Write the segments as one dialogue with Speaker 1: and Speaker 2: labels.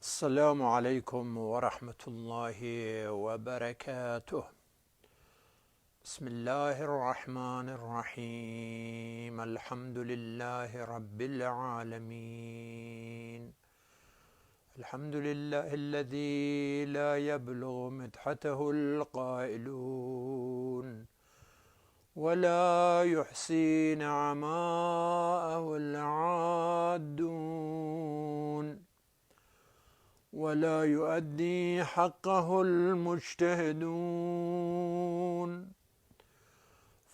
Speaker 1: السلام عليكم ورحمة الله وبركاته. بسم الله الرحمن الرحيم. الحمد لله رب العالمين. الحمد لله الذي لا يبلغ مدحته القائلون ولا يحصي نعماءه العادون ولا يؤدي حقه المجتهدون.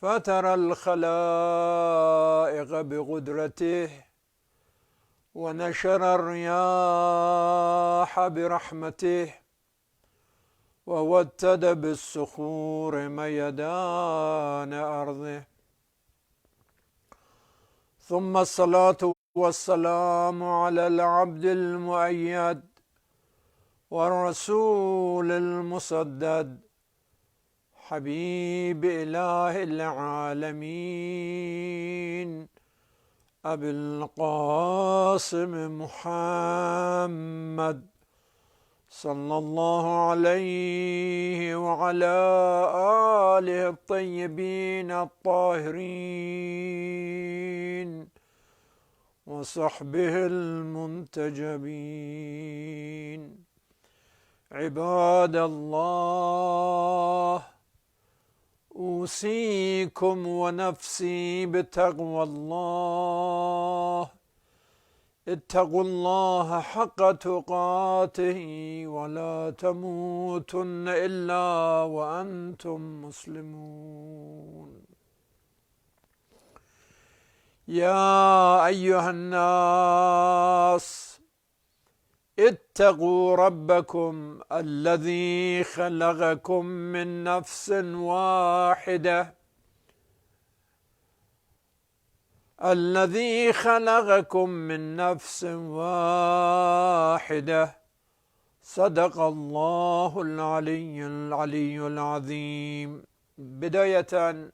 Speaker 1: فترى الخلائق بقدرته ونشر الرياح برحمته ووتد بالصخور ميدان أرضه. ثم الصلاة والسلام على العبد المؤيد والرسول المسدد حبيب إله العالمين أبي القاسم محمد صلى الله عليه وعلى آله الطيبين الطاهرين وصحبه المنتجبين. عباد الله، أوصيكم ونفسي بتقوى الله. اتقوا الله حق تقاته ولا تموتن إلا وأنتم مسلمون. يا أيها الناس، اتقوا ربكم الذي خلقكم من نفس واحدة صدق الله العلي العظيم. بداية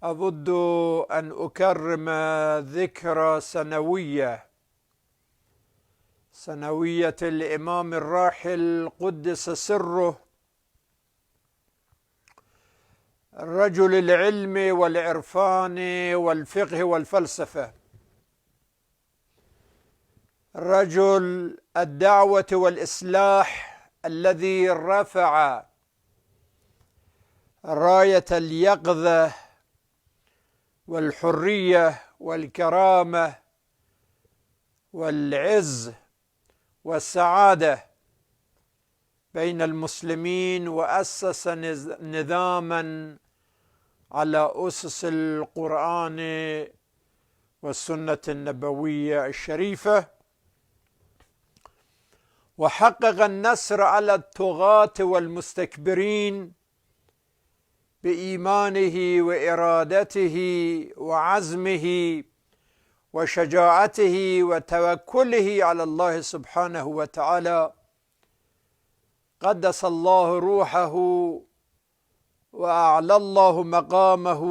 Speaker 1: أود أن أكرم ذكرى سنوية الإمام الراحل قدس سره، رجل العلم والعرفان والفقه والفلسفة، رجل الدعوة والإصلاح الذي رفع راية اليقظة والحرية والكرامة والعز والسعادة بين المسلمين، وأسس نظاما على أسس القرآن والسنة النبوية الشريفة، وحقق النصر على الطغاة والمستكبرين بإيمانه وإرادته وعزمه وشجاعته وتوكله على الله سبحانه وتعالى. قدس الله روحه وأعلى الله مقامه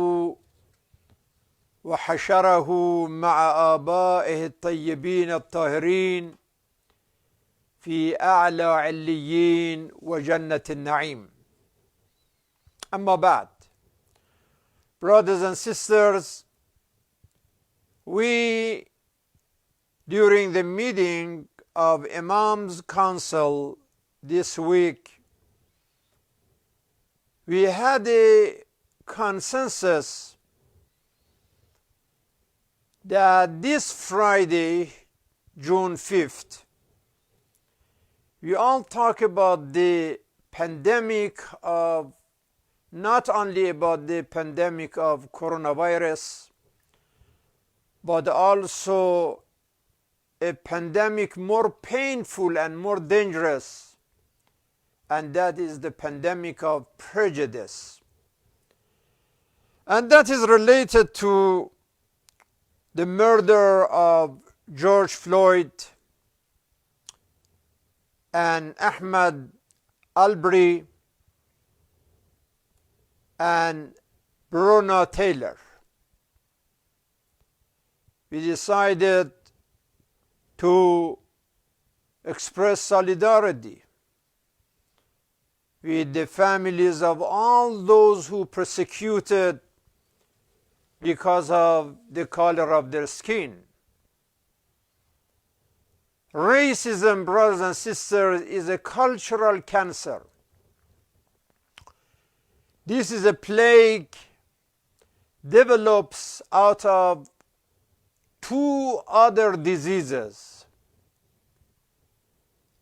Speaker 1: وحشره مع آبائه الطيبين الطاهرين في أعلى عليين وجنة النعيم. أما بعد, brothers and sisters, we, during the meeting of Imam's Council this week, we had a consensus that this Friday, June 5th, we all talk about the pandemic of, not only about the pandemic of coronavirus, but also a pandemic more painful and more dangerous, and that is the pandemic of prejudice. And that is related to the murder of George Floyd and Ahmaud Arbery and Breonna Taylor. We decided to express solidarity with the families of all those who persecuted because of the color of their skin. Racism, brothers and sisters, is a cultural cancer. This is a plague develops out of two other diseases.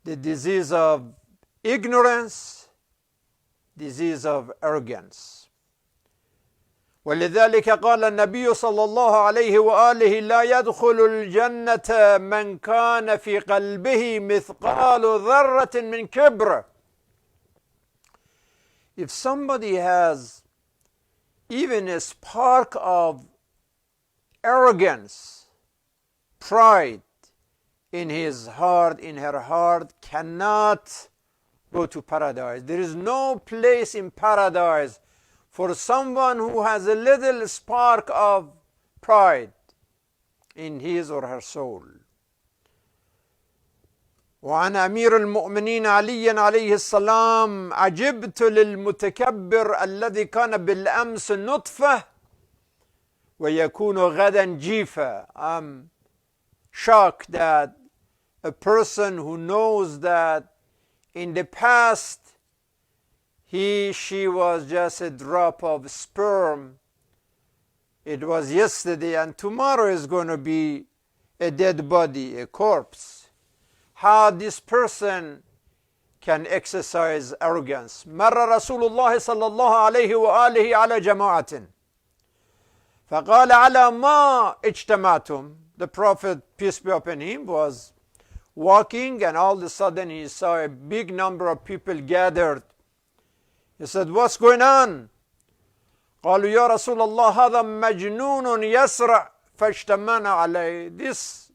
Speaker 1: The disease of ignorance, disease of arrogance. ولذلك قال النبي صلى الله عليه وآله لا يدخل الجنة من كان في قلبه مثقال ذرة من كبر. If somebody has even a spark of arrogance, pride in his heart, in her heart, cannot go to paradise. There is no place in paradise for someone who has a little spark of pride in his or her soul. وعن أمير المؤمنين علي عليه السلام عجبت للمتكبر الذي كان بالأمس نطفة ويكون غدا جيفة. I'm shocked that a person who knows that in the past she was just a drop of sperm. It was yesterday and tomorrow is going to be a dead body, a corpse. How this person can exercise arrogance. مر رسول الله صلى الله عليه وآله على جماعة فقال على ما اجتمعتم. The Prophet, peace be upon him, was walking and all of a sudden he saw a big number of people gathered. He said, what's going on? قالوا يا رسول الله هذا مجنون يسرع فاجتمعنا عليه. This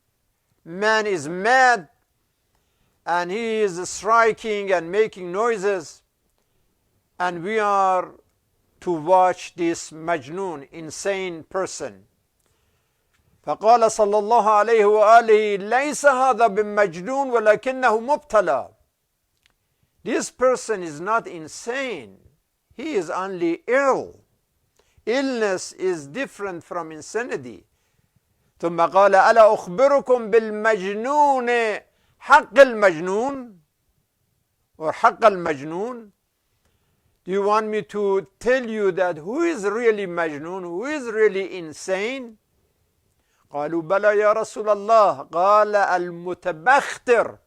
Speaker 1: man is mad and he is striking and making noises, and we are to watch this majnun, insane person. فقال صلى الله عليه وآله ليس هذا بمجنون ولكنه مبتلى. This person is not insane. He is only ill. Illness is different from insanity. ثم قال ألا أخبركم بالمجنون حق المجنون or حق المجنون. Do you want me to tell you that who is really majnun, who is really insane? قالوا بلى يا رسول الله. قال المتبختر.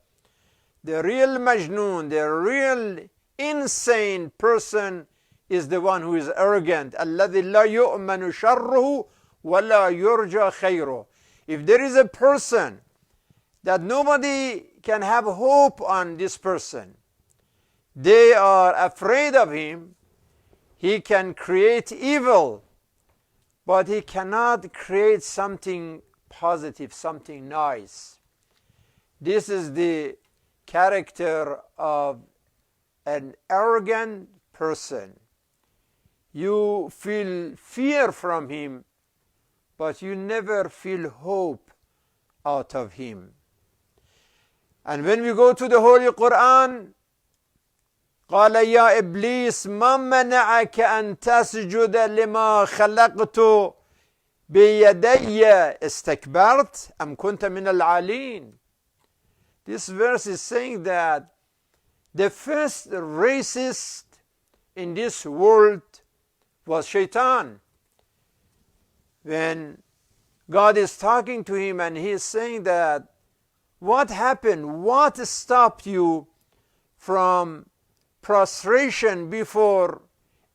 Speaker 1: The real majnun, the real insane person is the one who is arrogant. الذي لا يؤمن شره ولا يرجى خيره. If there is a person that nobody can have hope on this person, they are afraid of him, he can create evil, but he cannot create something positive, something nice. This is the character of an arrogant person. You feel fear from him, but you never feel hope out of him. And when we go to the Holy Quran, قال يا إبليس ما منعك أن تسجد لما خلقت بيدي استكبرت أم كنت من العالين. This verse is saying that the first racist in this world was Shaitan. When God is talking to him and he is saying that, what happened? What stopped you from prostration before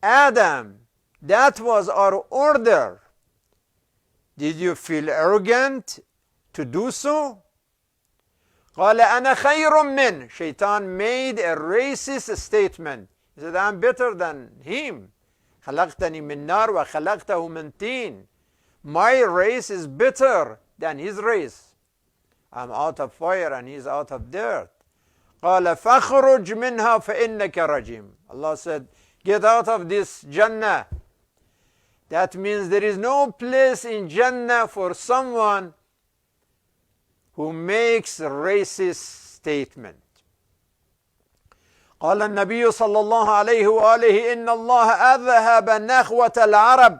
Speaker 1: Adam? That was our order. Did you feel arrogant to do so? قال أنا خير من. Shaitan made a racist statement. He said, I'm better than him. خلقتني من نار وخلقته من طين. My race is better than his race. I'm out of fire and he's out of dirt. قال فاخرج منها فإنك رجيم. Allah said, get out of this Jannah. That means there is no place in Jannah for someone who makes racist statement. قال النبي صلى الله عليه وآله إن الله أذهب نخوة العرب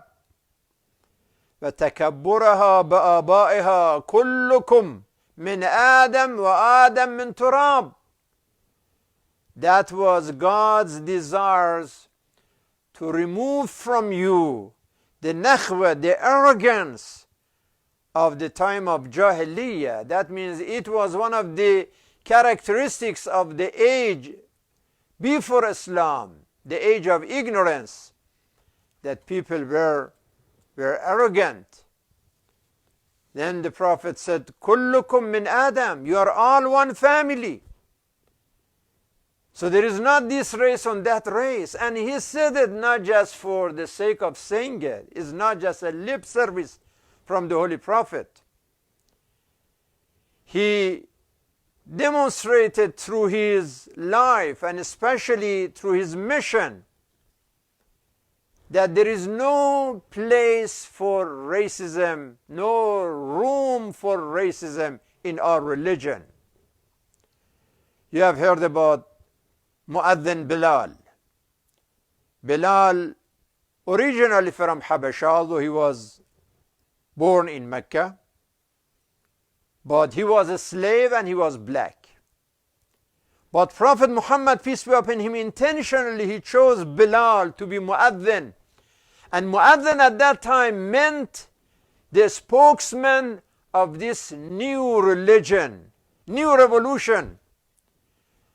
Speaker 1: وتكبرها بآبائها كلكم من آدم وآدم من تراب. That was God's desires to remove from you the nakhwa, the arrogance of the time of Jahiliyyah. That means it was one of the characteristics of the age before Islam, the age of ignorance, that people were arrogant. Then the Prophet said, Kullukum min Adam, you are all one family. So there is not this race on that race. And he said it not just for the sake of saying it. It's not just a lip service from the Holy Prophet. He demonstrated through his life and especially through his mission that there is no place for racism, no room for racism in our religion. You have heard about Mu'adhin Bilal. Bilal, originally from Habasha, although he was born in Mecca, but he was a slave and he was black. But Prophet Muhammad, peace be upon him, intentionally he chose Bilal to be Mu'adhin. And Mu'adhin at that time meant the spokesman of this new religion, new revolution.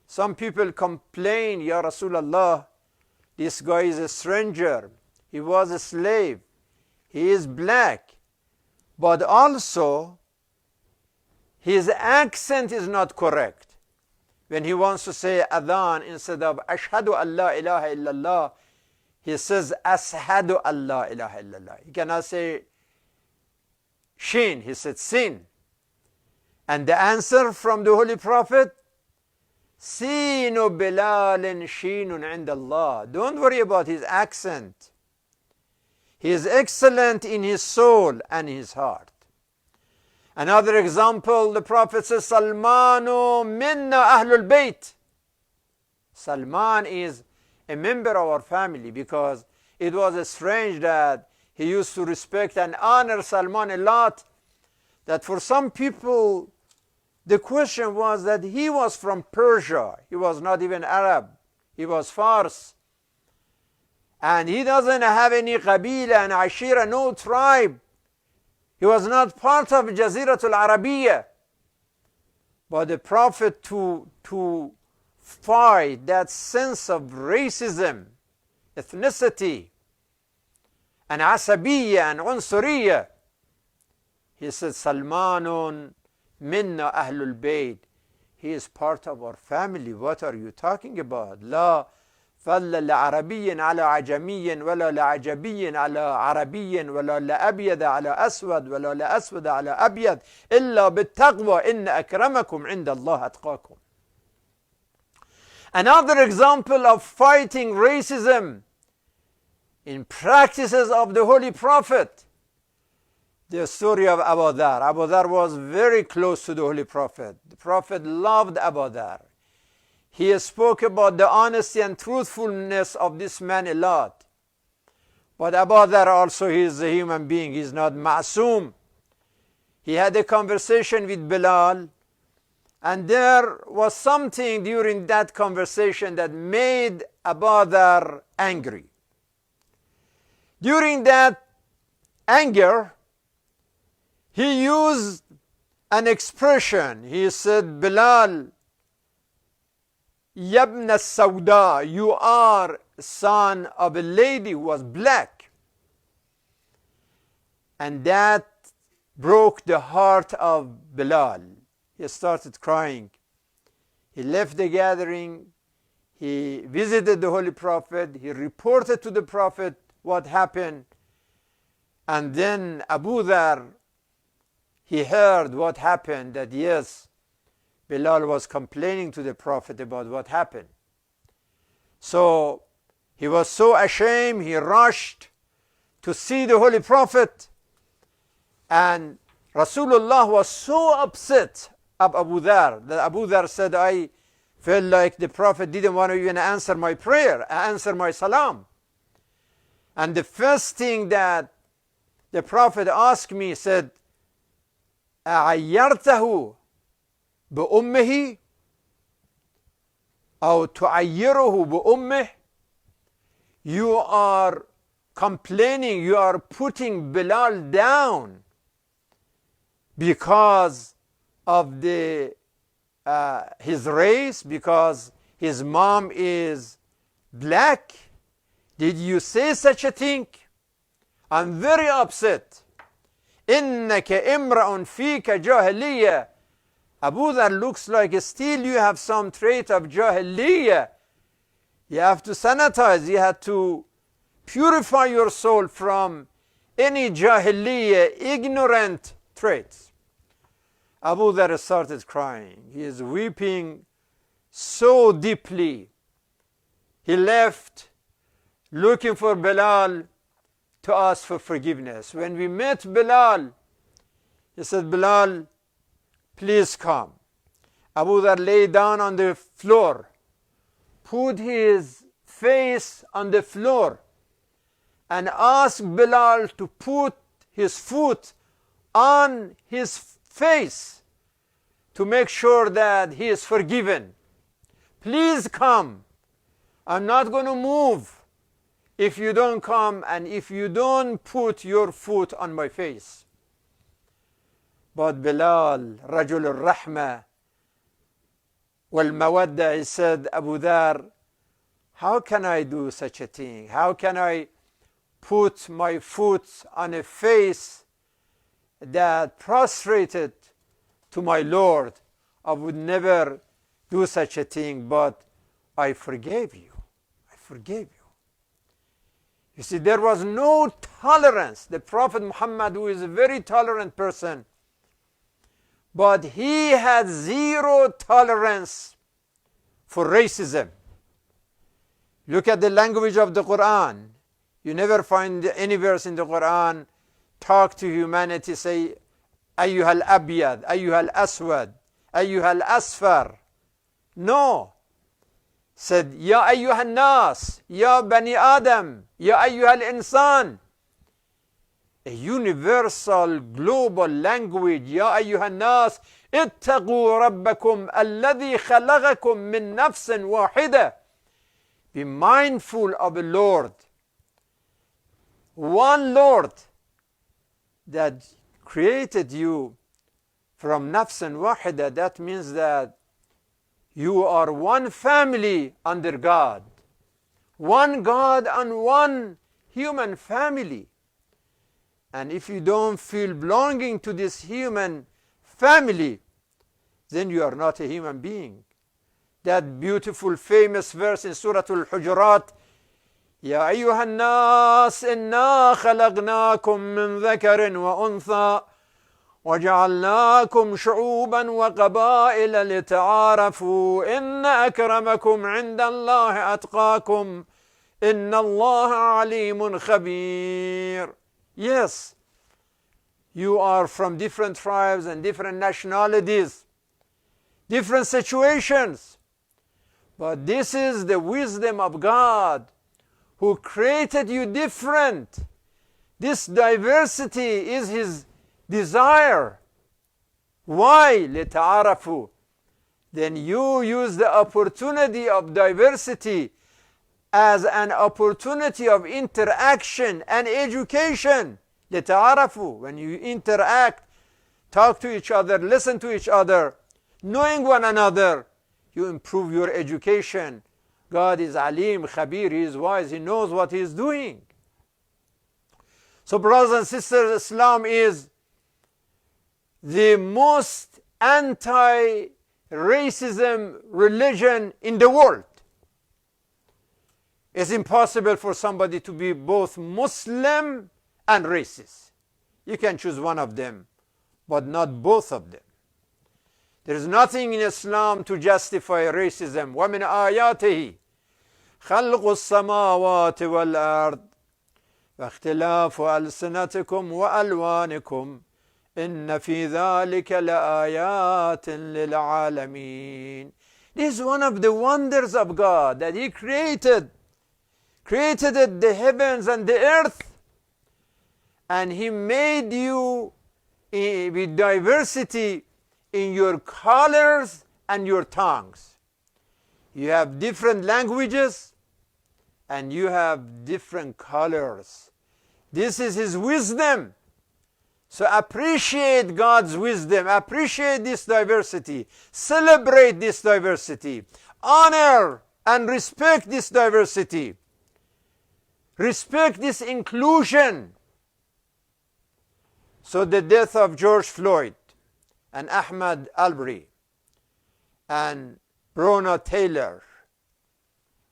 Speaker 1: Some people complain, Ya Rasulullah, this guy is a stranger, he was a slave, he is black, but also his accent is not correct. When he wants to say adhan, instead of ashhadu an la ilaha illallah, he says ashhadu an la ilaha illallah. He cannot say shin, he said sin. And the answer from the Holy Prophet, Sinu Bilalin Shinun indallah. Don't worry about his accent. He is excellent in his soul and his heart. Another example, the Prophet says, Salmanu minna ahlul bayt. Salman is a member of our family, because it was strange that he used to respect and honor Salman a lot, that for some people the question was that he was from Persia. He was not even Arab. He was Fars. And he doesn't have any qabila and ashira, no tribe. He was not part of Jaziratul Arabiya. But the Prophet, to fight that sense of racism, ethnicity, and asabiyya and unsuriya, he said, Salmanun minna ahlul bayt. He is part of our family. What are you talking about? La فضل لعربي على عجمي ولا لعجمي على عربي ولا لأبيض على أسود ولا لأسود على أبيض إلا بالتقوى إن أكرمكم عند الله أتقاكم. Another example of fighting racism in practices of the Holy Prophet, the story of Abu Dhar. Abu Dhar was very close to the Holy Prophet. The Prophet loved Abu Dhar. He spoke about the honesty and truthfulness of this man a lot. But Abu Dhar also, he is a human being. He is not ma'soom. He had a conversation with Bilal, and there was something during that conversation that made Abu Dhar angry. During that anger, he used an expression. He said, Bilal, Yabna Sauda, you are son of a lady who was black. And that broke the heart of Bilal. He started crying. He left the gathering. He visited the Holy Prophet. He reported to the Prophet what happened. And then Abu Dhar, he heard what happened, that yes, Bilal was complaining to the Prophet about what happened. So he was so ashamed, he rushed to see the Holy Prophet. And Rasulullah was so upset of Abu Dhar. That Abu Dhar said, I felt like the Prophet didn't want to even answer my prayer, answer my salam. And the first thing that the Prophet asked me, said, أعيرته بأمه أو تعيره بأمه? You are complaining, you are putting Bilal down because of his race, because his mom is black? Did you say such a thing? I'm very upset. إنك امرأ فيك جاهلية. Abu Dhar looks like still you have some trait of jahiliyyah. You have to sanitize, you have to purify your soul from any jahiliyyah, ignorant traits. Abu Dhar started crying. He is weeping so deeply. He left looking for Bilal to ask for forgiveness. When we met Bilal, he said, Bilal, please come. Abu Dhar lay down on the floor, put his face on the floor, and asked Bilal to put his foot on his face to make sure that he is forgiven. Please come. I'm not going to move if you don't come and if you don't put your foot on my face. But Bilal, Rajul al-Rahma wal-Mawadda, he said, Abu Dhar, how can I do such a thing? How can I put my foot on a face that prostrated to my Lord? I would never do such a thing, but I forgave you. I forgave you. You see, there was no tolerance. The Prophet Muhammad, who is a very tolerant person, but he had zero tolerance for racism. Look at the language of the Quran. You never find any verse in the Quran talk to humanity, say, أيها الأبيض, أيها الأسود, أيها الأصفر. No. Said, يا أيها الناس, يا بني آدم, يا أيها الإنسان. A universal global language. يا أيها الناس اتقوا ربكم الذي خلقكم من نفس واحدة. Be mindful of the Lord. One Lord that created you from nafs wahida. That means that you are one family under God. One God and one human family. And if you don't feel belonging to this human family, then you are not a human being. That beautiful famous verse in Surah Al-Hujurat, يا أيها الناس إنا خلقناكم من ذكر وأنثى وجعلناكم شعوبا وقبائل لتعارفوا إن أكرمكم عند الله أتقاكم إن الله عليم خبير. Yes, you are from different tribes and different nationalities, different situations, but this is the wisdom of God, who created you different. This diversity is His desire. Why? لِتَعَارَفُوا. Then you use the opportunity of diversity as an opportunity of interaction and education. لِتَعَارَفُوا. When you interact, talk to each other, listen to each other, knowing one another, you improve your education. God is Alim, Khabir, He is wise, He knows what He is doing. So brothers and sisters, Islam is the most anti-racism religion in the world. It's impossible for somebody to be both Muslim and racist. You can choose one of them, but not both of them. There is nothing in Islam to justify racism. وَمِنْ آيَاتِهِ خَلْقُ السَّمَاوَاتِ وَالْأَرْضِ وَاخْتِلَافُ أَلْسِنَتِكُمْ وَأَلْوَانِكُمْ إن في ذلك لآيات للعالمين. This is one of the wonders of God, that He created the heavens and the earth, and He made you with diversity in your colors and your tongues. You have different languages and you have different colors. This is His wisdom. So appreciate God's wisdom, appreciate this diversity, celebrate this diversity, honor and respect this diversity, respect this inclusion. So the death of George Floyd and Ahmaud Arbery and Breonna Taylor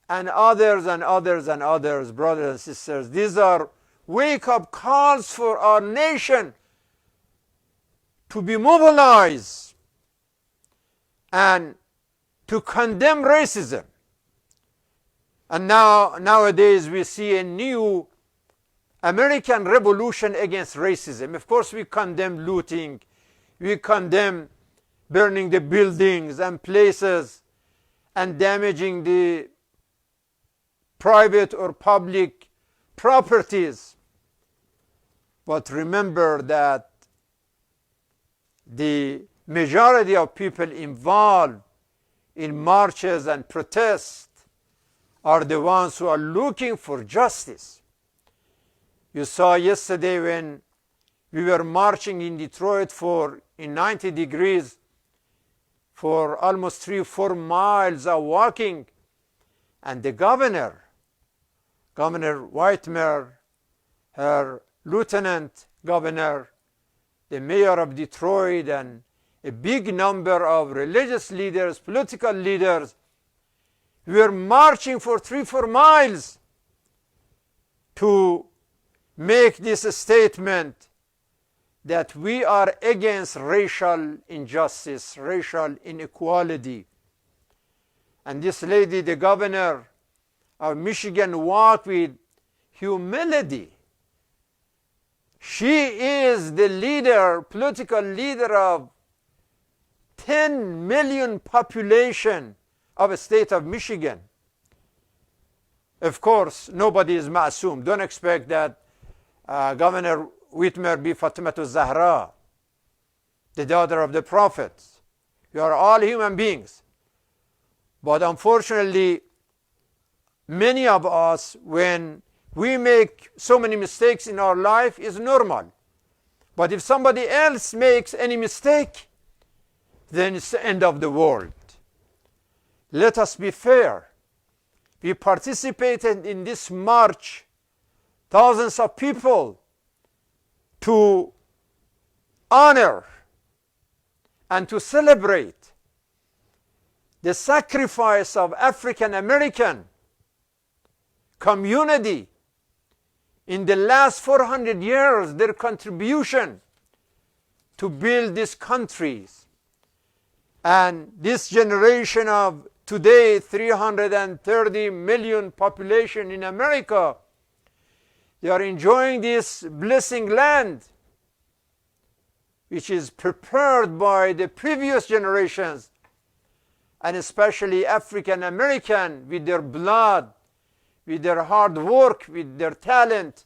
Speaker 1: and others and others and others, brothers and sisters, these are wake-up calls for our nation to be mobilized and to condemn racism. And nowadays we see a new American revolution against racism. Of course we condemn looting, we condemn burning the buildings and places and damaging the private or public properties. But remember that the majority of people involved in marches and protests are the ones who are looking for justice. You saw yesterday when we were marching in Detroit in 90 degrees for almost 3-4 miles of walking, and the Governor Whitmer, her Lieutenant Governor, the Mayor of Detroit, and a big number of religious leaders, political leaders, we were marching for 3-4 miles to make this statement that we are against racial injustice, racial inequality. And this lady, the Governor of Michigan, walked with humility. She is the leader, political leader of 10 million population of the state of Michigan. Of course, nobody is ma'asum. Don't expect that Governor Whitmer be Fatimatu Zahra, the daughter of the prophets. We are all human beings. But unfortunately, many of us, when we make so many mistakes in our life, is normal. But if somebody else makes any mistake, then it's the end of the world. Let us be fair. We participated in this march, thousands of people, to honor and to celebrate the sacrifice of African American community in the last 400 years, their contribution to build these countries. And this generation of today, 330 million population in America, they are enjoying this blessing land, which is prepared by the previous generations, and especially African American, with their blood, with their hard work, with their talent.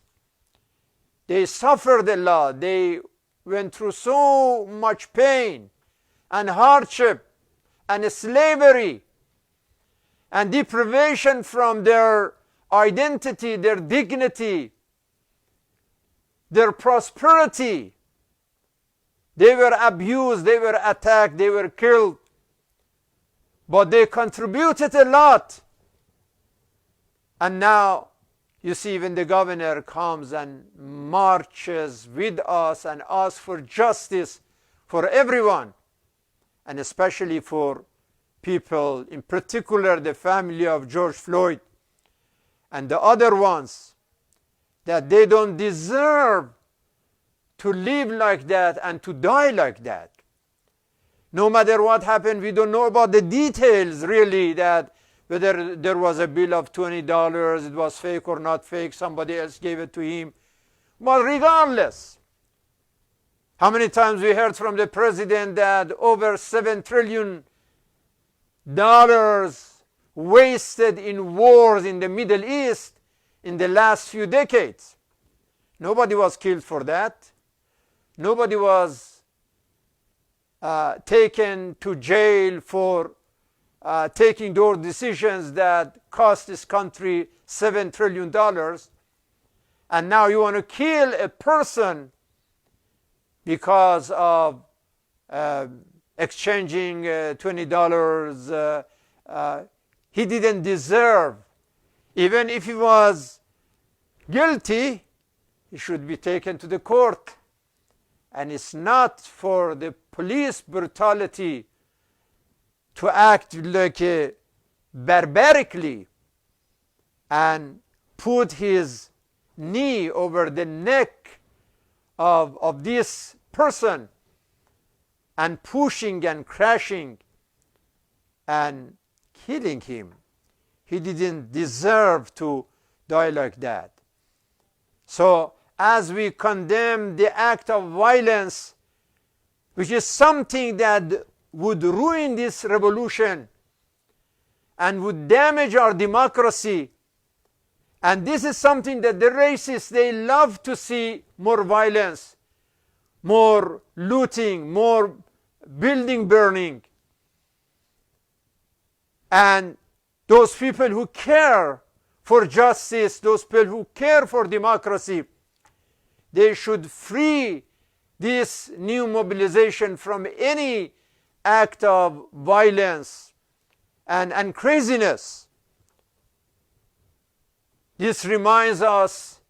Speaker 1: They suffered a lot. They went through so much pain and hardship and slavery and deprivation from their identity, their dignity, their prosperity. They were abused, they were attacked, they were killed. But they contributed a lot. And now, you see, when the governor comes and marches with us and asks for justice for everyone, and especially for people, in particular the family of George Floyd and the other ones, that they don't deserve to live like that and to die like that. No matter what happened, we don't know about the details really, that whether there was a bill of $20, it was fake or not fake, somebody else gave it to him. But regardless, How many times we heard from the president that over $7 trillion wasted in wars in the Middle East in the last few decades. Nobody was killed for that. Nobody was taken to jail for taking those decisions that cost this country $7 trillion. And now you want to kill a person because of exchanging $20. He didn't deserve. Even if he was guilty, he should be taken to the court. And it's not for the police brutality to act like barbarically and put his knee over the neck of this person and pushing and crashing and killing him. He didn't deserve to die like that. So as we condemn the act of violence, which is something that would ruin this revolution and would damage our democracy, and this is something that the racists, they love to see more violence, more looting, more building burning. And those people who care for justice, those people who care for democracy, they should free this new mobilization from any act of violence and craziness. This reminds us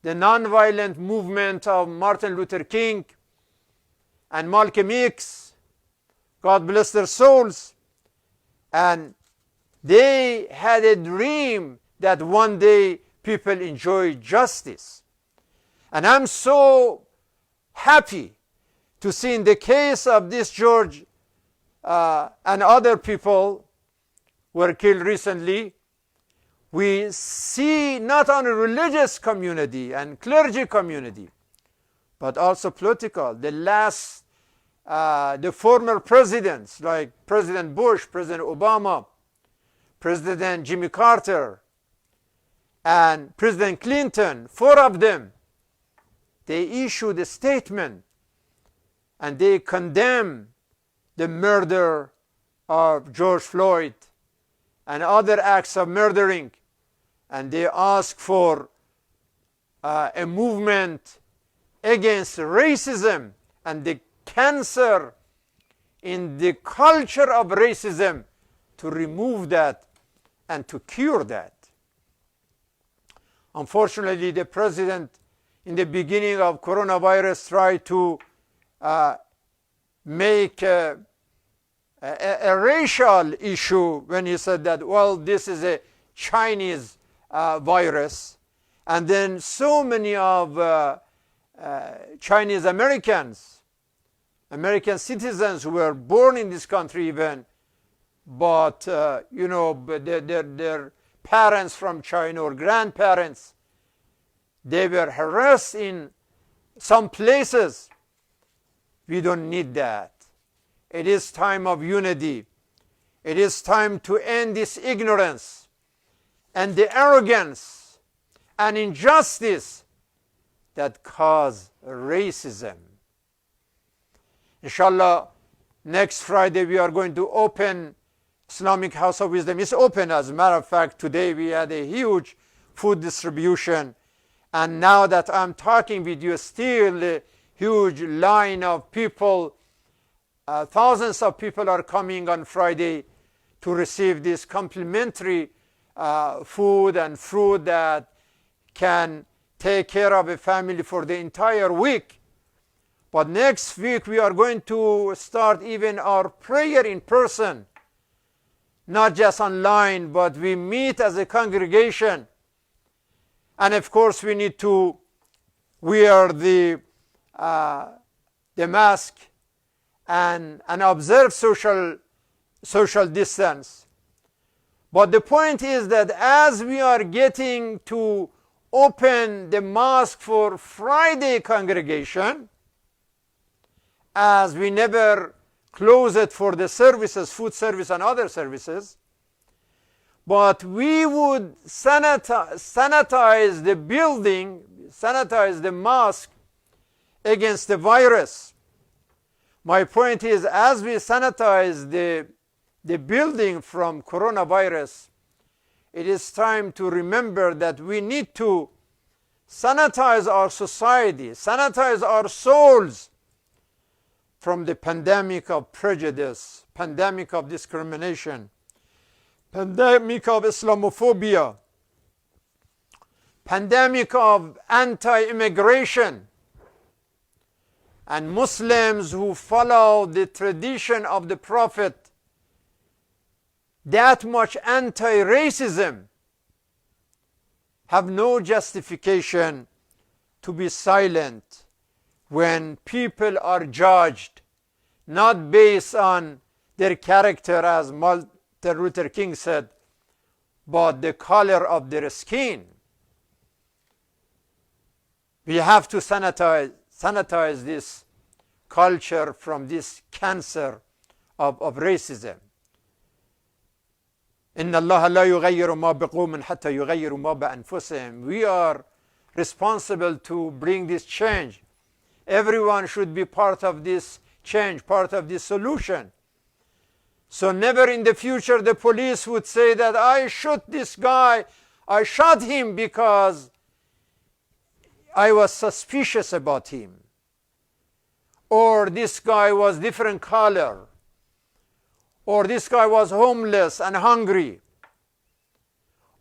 Speaker 1: the nonviolent movement of Martin Luther King and Malcolm X, God bless their souls. And they had a dream that one day people enjoy justice. And I'm so happy to see in the case of this George and other people were killed recently, we see not only religious community and clergy community, but also political. The former presidents like President Bush, President Obama, President Jimmy Carter, and President Clinton, 4 of them, they issued a statement and they condemned the murder of George Floyd and other acts of murdering. And they asked for a movement against racism and the cancer in the culture of racism, to remove that and to cure that. Unfortunately, the president in the beginning of coronavirus tried to make a racial issue when he said that, well, this is a Chinese virus. And then so many of Chinese American citizens who were born in this country even, but their parents from China or grandparents, they were harassed in some places. We don't need that. It is time of unity. It is time to end this ignorance and the arrogance and injustice that cause racism. Inshallah, next Friday we are going to open Islamic House of Wisdom. It's open, as a matter of fact. Today we had a huge food distribution. And now that I'm talking with you, still a huge line of people, thousands of people are coming on Friday to receive this complimentary food and fruit that can take care of a family for the entire week. But next week we are going to start even our prayer in person, not just online, but we meet as a congregation. And of course we need to wear the mask and observe social distance. But the point is that as we are getting to open the mosque for Friday congregation, as we never close it for the services, food service and other services, but we would sanitize the building, sanitize the mosque against the virus. My point is, as we sanitize the building from coronavirus, it is time to remember that we need to sanitize our society, sanitize our souls from the pandemic of prejudice, pandemic of discrimination, pandemic of Islamophobia, pandemic of anti-immigration, and Muslims who follow the tradition of the Prophet, that much anti-racism, have no justification to be silent when people are judged not based on their character, as Martin Luther King said, but the color of their skin. We have to sanitize this culture from this cancer of racism. إن الله لا يغير ما بقوم حتى يغيروا ما بأنفسهم. We are responsible to bring this change. Everyone should be part of this change, part of this solution. So never in the future the police would say that I shot this guy, I shot him because I was suspicious about him, or this guy was different color, or this guy was homeless and hungry,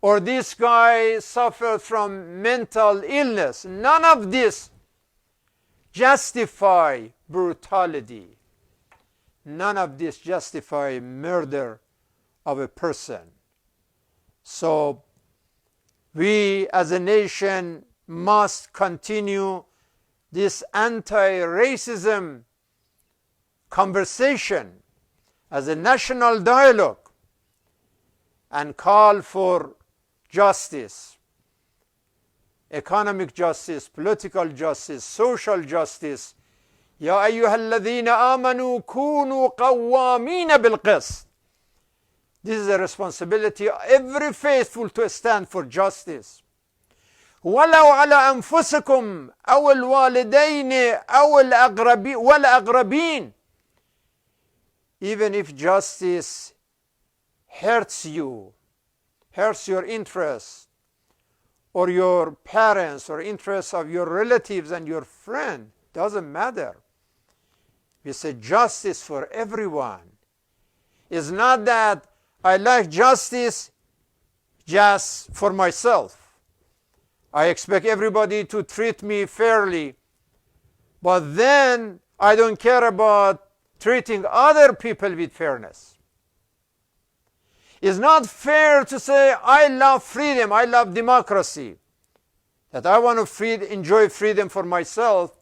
Speaker 1: or this guy suffered from mental illness. None of this justify brutality. None of this justify murder of a person. So we as a nation must continue this anti-racism conversation as a national dialogue and call for justice, economic justice, political justice, social justice. يا أيها الذين آمنوا كونوا قوامين بالقسط. This is a responsibility of every faithful to stand for justice. ولو على أنفسكم أو الوالدين أو والأقربين. Even if justice hurts you, hurts your interests, or your parents, or interests of your relatives and your friend, doesn't matter. We say justice for everyone. It's not that I like justice just for myself. I expect everybody to treat me fairly, but then I don't care about treating other people with fairness. It's not fair to say I love freedom, I love democracy, that I want to enjoy freedom for myself,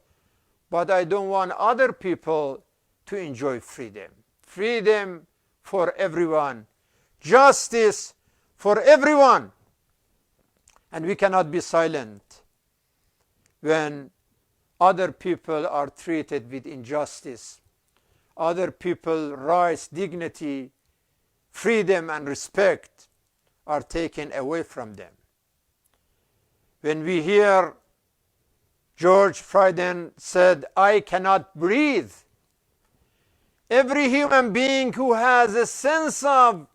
Speaker 1: but I don't want other people to enjoy freedom. Freedom for everyone. Justice for everyone. And we cannot be silent when other people are treated with injustice. Other people's rights, dignity, freedom and respect are taken away from them. When we hear George Floyd said, I cannot breathe. Every human being who has a sense of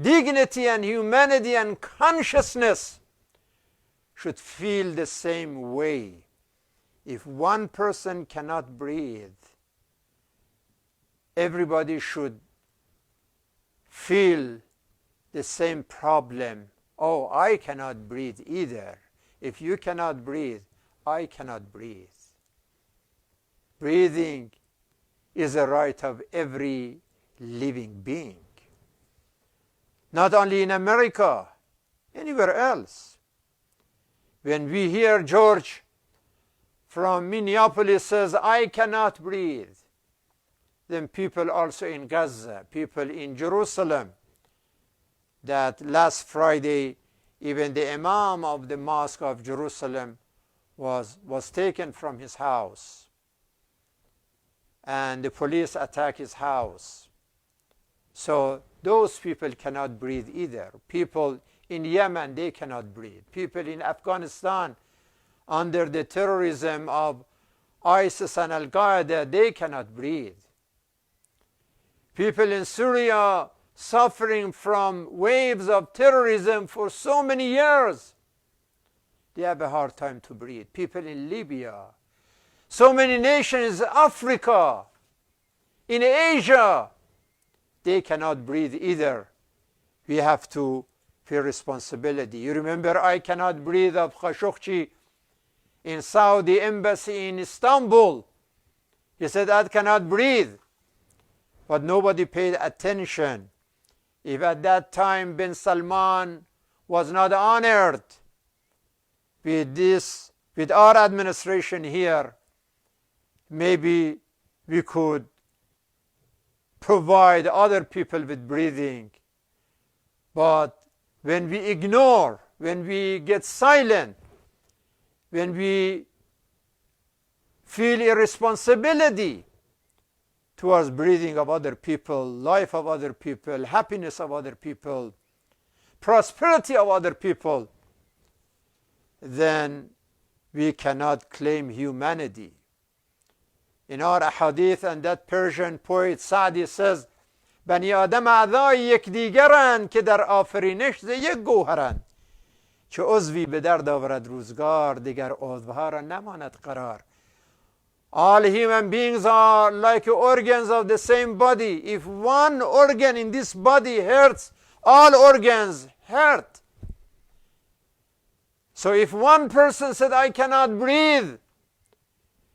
Speaker 1: dignity and humanity and consciousness should feel the same way. If one person cannot breathe, everybody should feel the same problem. Oh, I cannot breathe either. If you cannot breathe, I cannot breathe. Breathing is a right of every living being. Not only in America, anywhere else. When we hear George from Minneapolis says, I cannot breathe, then people also in Gaza, people in Jerusalem, that last Friday, even the Imam of the Mosque of Jerusalem was taken from his house. and the police attack his house. So those people cannot breathe either. People in Yemen, they cannot breathe. People in Afghanistan, under the terrorism of ISIS and Al-Qaeda, they cannot breathe. People in Syria suffering from waves of terrorism for so many years, they have a hard time to breathe. People in Libya, so many nations, Africa, in Asia, they cannot breathe either. We have to feel responsibility. You remember I Cannot Breathe of Khashoggi in Saudi embassy in Istanbul. He said, I cannot breathe. But nobody paid attention. If at that time bin Salman was not honored with our administration here, maybe we could provide other people with breathing. But when we ignore, when we get silent, when we feel irresponsibility towards breathing of other people, life of other people, happiness of other people, prosperity of other people, then we cannot claim humanity. In our hadith, and that Persian poet Sa'di says, بنی آدم اعضای یکدیگرند که در آفرینش ز یک گوهرند. چه عضوی به درد آورد روزگار، دیگر عضوها را نماند قرار. All human beings are like organs of the same body. If one organ in this body hurts, all organs hurt. So if one person said, I cannot breathe,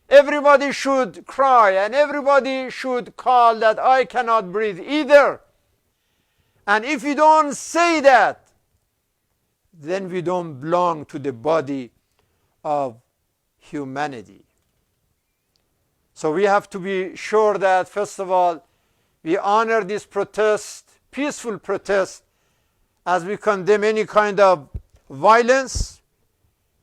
Speaker 1: everybody should cry and everybody should call that I cannot breathe either. And if you don't say that, then we don't belong to the body of humanity. So we have to be sure that, first of all, we honor this protest, peaceful protest, as we condemn any kind of violence,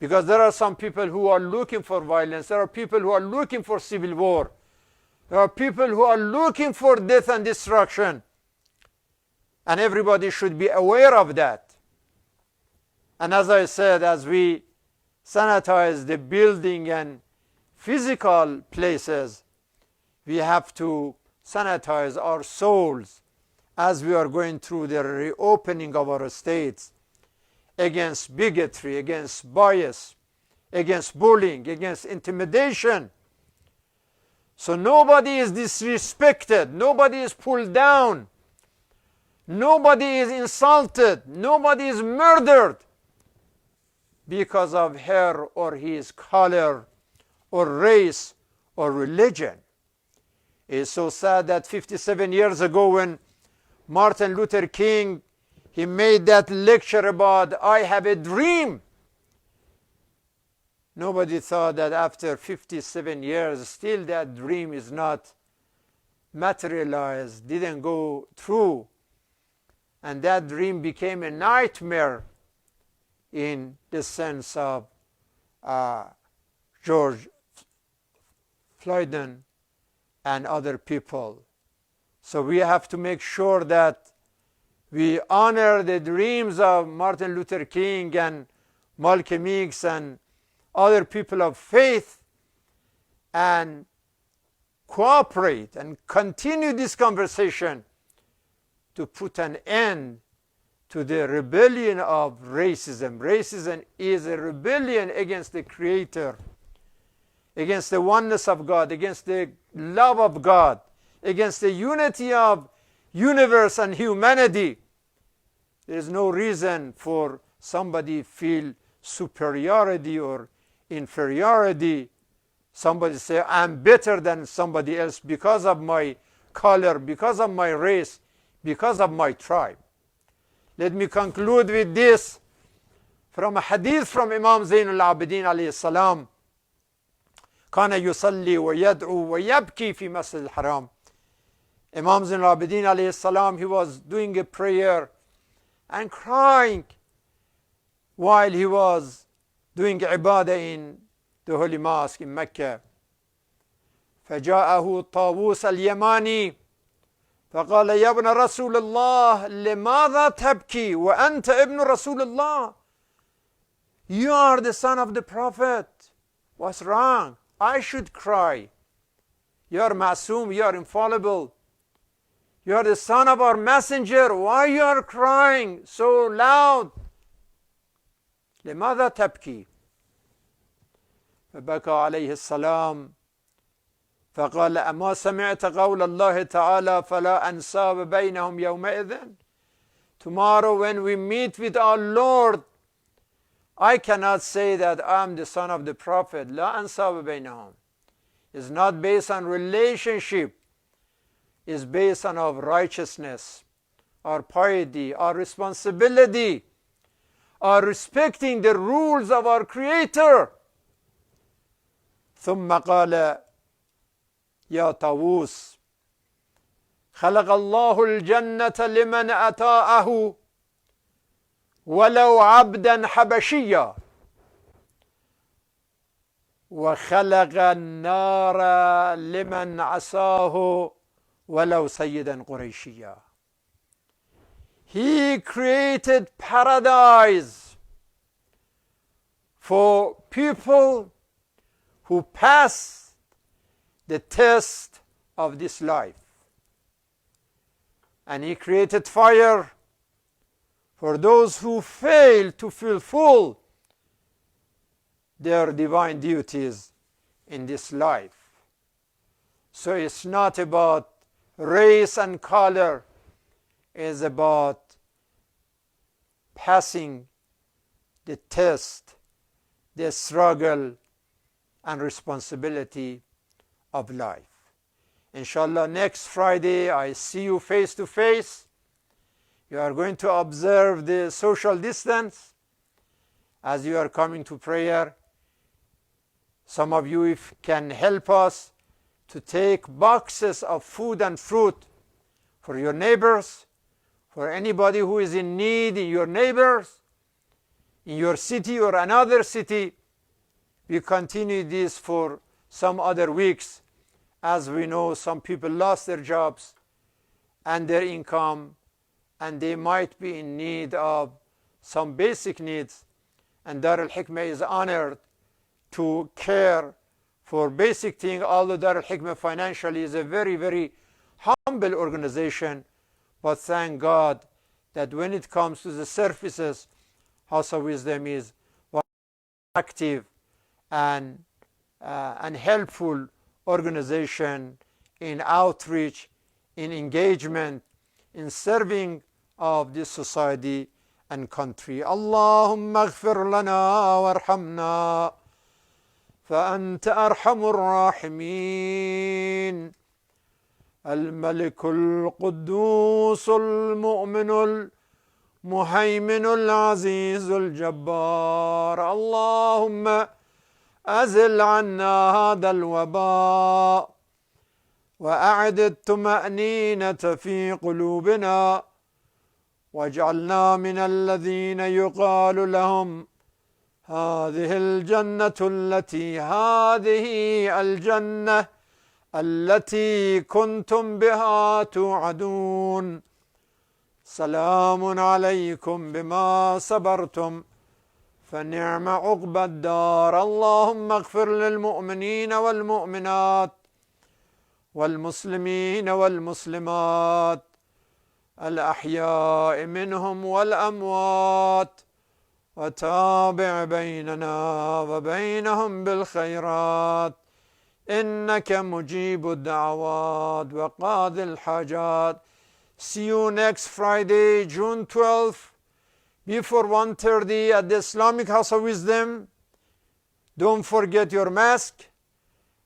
Speaker 1: because there are some people who are looking for violence. There are people who are looking for civil war. There are people who are looking for death and destruction. And everybody should be aware of that. And as I said, as we sanitize the building and physical places, we have to sanitize our souls as we are going through the reopening of our states against bigotry, against bias, against bullying, against intimidation. So nobody is disrespected, nobody is pulled down, nobody is insulted, nobody is murdered because of her or his color or race or religion. It's so sad that 57 years ago when Martin Luther King, he made that lecture about I have a dream. Nobody thought that after 57 years, still that dream is not materialized, didn't go through. And that dream became a nightmare in the sense of George Floyd and other people. So we have to make sure that we honor the dreams of Martin Luther King and Malcolm X and other people of faith, and cooperate and continue this conversation to put an end to the rebellion of racism. Racism is a rebellion against the Creator, against the oneness of God, against the love of God, against the unity of universe and humanity. There is no reason for somebody feel superiority or inferiority. Somebody say, I'm better than somebody else because of my color, because of my race, because of my tribe. Let me conclude with this from a hadith from Imam Zainul Abidin alayhi salam. كان يصلي ويدعو ويبكي في مسجد الحرام. Imam Zainul Abidin alayhi salam, he was doing a prayer and crying while he was doing ibadah in the Holy Mosque in Mecca. فجاءه طاووس اليماني فقال يا ابن رسول الله لماذا تبكي وأنت ابن رسول الله? You are the son of the Prophet. What's wrong? I should cry. You are ma'soom, you are infallible. You are the son of our messenger. Why you are crying so loud? لماذا تبكي؟ فبكى عليه السلام فقال أما سمعت قول الله تعالى فلا أنساب بينهم يومئذ. Tomorrow when we meet with our Lord, I cannot say that I'm the son of the Prophet. لا أنساب بينهم. It's not based on relationship. It's based on our righteousness, our piety, our responsibility, our respecting the rules of our Creator. ثم قال يا طاووس خلق الله الجنة لمن أطاعه ولو عبدا حبشيا وخلق النار لمن عصاه ولو سيدا قريشيا. He created paradise for people who pass the test of this life. And He created fire for those who fail to fulfill their divine duties in this life. So it's not about race and color, it's about passing the test, the struggle and responsibility of life. Inshallah, next Friday I see you face to face. You are going to observe the social distance as you are coming to prayer. Some of you, if can help us to take boxes of food and fruit for your neighbors, for anybody who is in need in your neighbors, in your city or another city. We continue this for some other weeks. As we know, some people lost their jobs and their income, and they might be in need of some basic needs. And Dar al-Hikmah is honored to care for basic things, although Dar al-Hikmah financially is a very, very humble organization. But thank God that when it comes to the services, House of Wisdom is active and helpful organization in outreach, in engagement, in serving of this society and country. Allahumma aghfir lana warhamna فأنت أرحم الراحمين. الملك القدوس المؤمن المهيمن العزيز الجبار. اللهم أزل عنا هذا الوباء وأعد الطمأنينة في قلوبنا واجعلنا من الذين يقال لهم هذه الجنة التي كنتم بها توعدون. سلام عليكم بما صبرتم فنعم عقبى الدار. اللهم اغفر للمؤمنين والمؤمنات والمسلمين والمسلمات الأحياء منهم والأموات وتابع بيننا وبينهم بالخيرات إنك مجيب الدعوات وقاضي الحاجات. See you next Friday, June 12th, before 1:30 at the Islamic House of Wisdom. Don't forget your mask.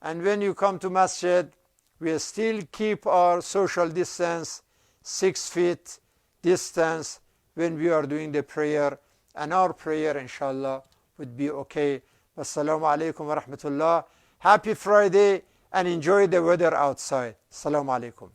Speaker 1: And when you come to masjid, we still keep our social distance, 6 feet distance when we are doing the prayer. And our prayer, inshallah, would be okay. Wassalamu alaikum wa rahmatullah. Happy Friday and enjoy the weather outside. Assalamu alaikum.